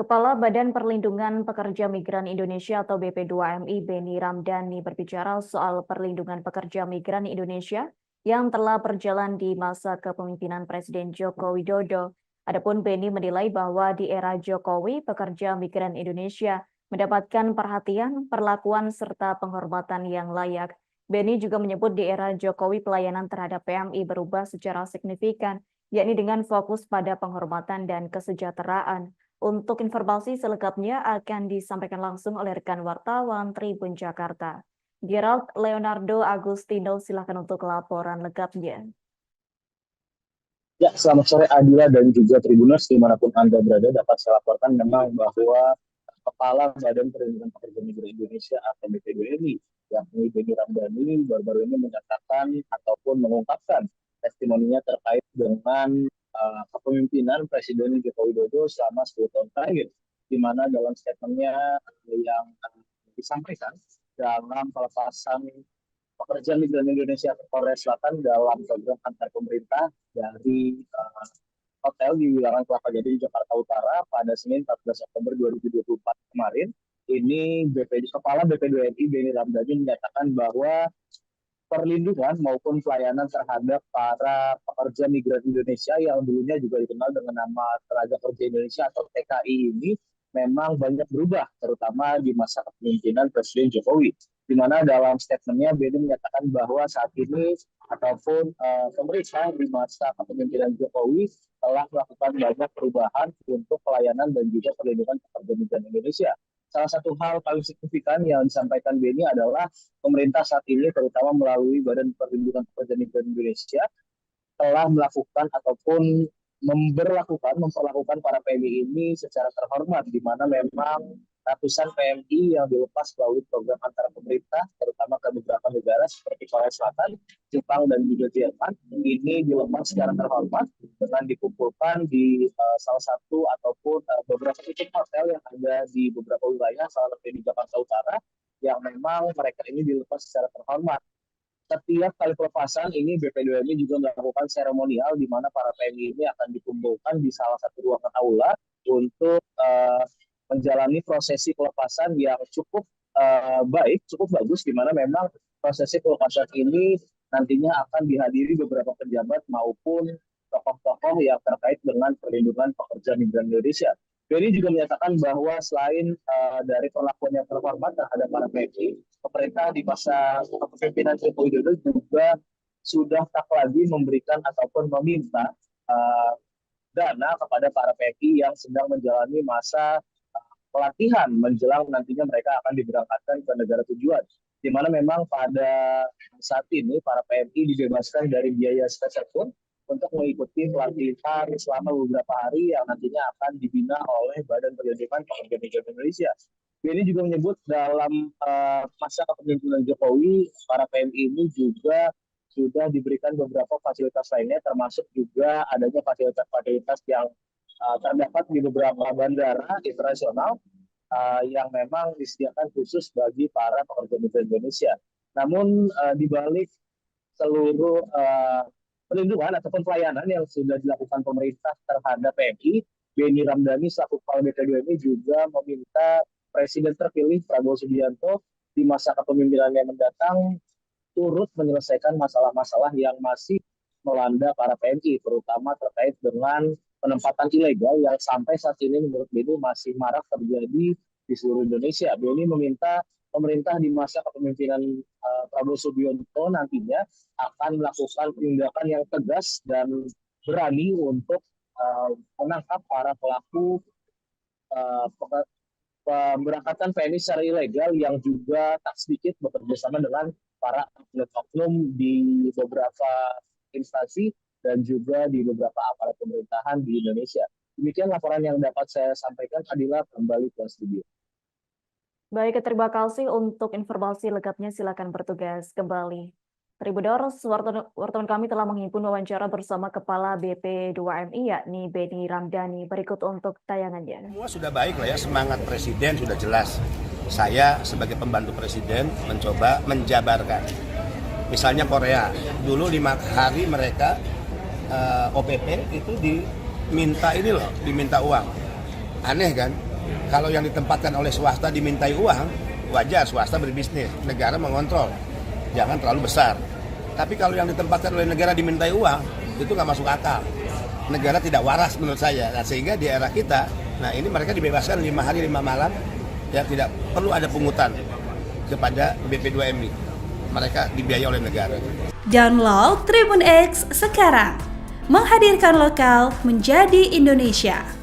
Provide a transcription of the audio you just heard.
Kepala Badan Perlindungan Pekerja Migran Indonesia atau BP2MI Beni Ramdhani berbicara soal perlindungan pekerja migran Indonesia yang telah berjalan di masa kepemimpinan Presiden Joko Widodo. Adapun Beni menilai bahwa di era Jokowi, pekerja migran Indonesia mendapatkan perhatian, perlakuan, serta penghormatan yang layak. Beni juga menyebut di era Jokowi pelayanan terhadap PMI berubah secara signifikan, yakni dengan fokus pada penghormatan dan kesejahteraan. Untuk informasi selengkapnya akan disampaikan langsung oleh rekan wartawan Tribun Jakarta. Gerald Leonardo Agustino, silakan untuk laporan lengkapnya. Ya, selamat sore Adila dan juga Tribuners dimanapun Anda berada. Dapat saya laporkan memang bahwa Kepala Badan Perlindungan Pekerja Migran Indonesia atau BP2MI, yakni Beni Ramdhani, baru-baru ini menyatakan ataupun mengungkapkan testimoninya terkait dengan kepemimpinan Presiden Joko Widodo selama 10 tahun terakhir, di mana dalam statementnya yang disampaikan dalam pelepasan pekerja migran Indonesia ke Korea Selatan dalam program antar pemerintah dari hotel di Wilangan Kelapa Gading, Jakarta Utara pada Senin 14 Oktober 2024 kemarin. Ini Kepala BP2MI Beni Ramdhani menyatakan bahwa perlindungan maupun pelayanan terhadap para pekerja migran Indonesia yang dulunya juga dikenal dengan nama Tenaga Kerja Indonesia atau TKI ini memang banyak berubah, terutama di masa kepemimpinan Presiden Jokowi. Di mana dalam statementnya Beni menyatakan bahwa saat ini ataupun pemerintah di masa kepemimpinan Jokowi telah melakukan banyak perubahan untuk pelayanan dan juga perlindungan pekerja migran Indonesia. Salah satu hal paling signifikan yang disampaikan Beni adalah pemerintah saat ini, terutama melalui Badan Perlindungan Pekerja Migran Indonesia, telah melakukan ataupun memperlakukan para PMI ini secara terhormat, di mana memang ratusan PMI yang dilepas melalui program antara pemerintah, terutama ke beberapa negara seperti Korea Selatan, Jepang, dan juga Jerman, ini dilepas secara terhormat dengan dikumpulkan di salah satu ataupun beberapa titik hotel yang ada di beberapa wilayah, salah satu di Jakarta Utara, yang memang mereka ini dilepas secara terhormat. Setiap kali pelepasan ini BP2MI juga melakukan seremonial di mana para PMI ini akan dikumpulkan di salah satu ruangan aula untuk menjalani prosesi pelepasan yang cukup baik, cukup bagus, di mana memang prosesi pelepasan ini nantinya akan dihadiri beberapa pejabat maupun tokoh-tokoh yang terkait dengan perlindungan pekerja migran Indonesia. Beni juga menyatakan bahwa selain dari perlakuan yang terhormat terhadap para PMI, pemerintah di masa kepemimpinan Joko Widodo juga sudah tak lagi memberikan ataupun meminta dana kepada para PMI yang sedang menjalani masa pelatihan menjelang nantinya mereka akan diberangkatkan ke negara tujuan. Di mana memang pada saat ini para PMI dibebaskan dari biaya sepeserpun untuk mengikuti pelatihan selama beberapa hari yang nantinya akan dibina oleh Badan Perlindungan Pekerja Migran Indonesia. Beni juga menyebut dalam masa kepemimpinan Jokowi, para PMI ini juga sudah diberikan beberapa fasilitas lainnya, termasuk juga adanya fasilitas-fasilitas yang terdapat di beberapa bandara internasional yang memang disediakan khusus bagi para pekerja migran Indonesia. Namun di balik seluruh perlindungan ataupun pelayanan yang sudah dilakukan pemerintah terhadap PMI, Beni Ramdhani selaku Kepala BP2MI juga meminta Presiden terpilih Prabowo Subianto di masa kepemimpinannya mendatang turut menyelesaikan masalah-masalah yang masih melanda para PMI, terutama terkait dengan penempatan ilegal yang sampai saat ini menurut Beni masih marak terjadi di seluruh Indonesia. Beni meminta pemerintah di masa kepemimpinan Prabowo Subianto nantinya akan melakukan tindakan yang tegas dan berani untuk menangkap para pelaku pemberangkatan PMI secara ilegal yang juga tak sedikit bekerja sama dengan para oknum di beberapa instansi dan juga di beberapa aparat pemerintahan di Indonesia. Demikian laporan yang dapat saya sampaikan. Adila, kembali ke studio. Baik, terima kasih untuk informasi lengkapnya. Silakan bertugas kembali. Tribuners, wartawan kami telah menghimpun wawancara bersama Kepala BP2MI yakni Beni Ramdhani. Berikut untuk tayangannya. Semua sudah baik lah ya, semangat Presiden sudah jelas. Saya sebagai pembantu Presiden mencoba menjabarkan. Misalnya Korea, dulu 5 hari mereka OPP itu diminta uang. Aneh kan? Kalau yang ditempatkan oleh swasta dimintai uang, wajar swasta berbisnis, negara mengontrol, jangan terlalu besar. Tapi kalau yang ditempatkan oleh negara dimintai uang, itu nggak masuk akal. Negara tidak waras menurut saya. Nah, sehingga di era kita, nah ini mereka dibebaskan 5 hari 5 malam, ya tidak perlu ada pungutan kepada BP2MI. Mereka dibiayai oleh negara. Download Tribun X sekarang, menghadirkan lokal menjadi Indonesia.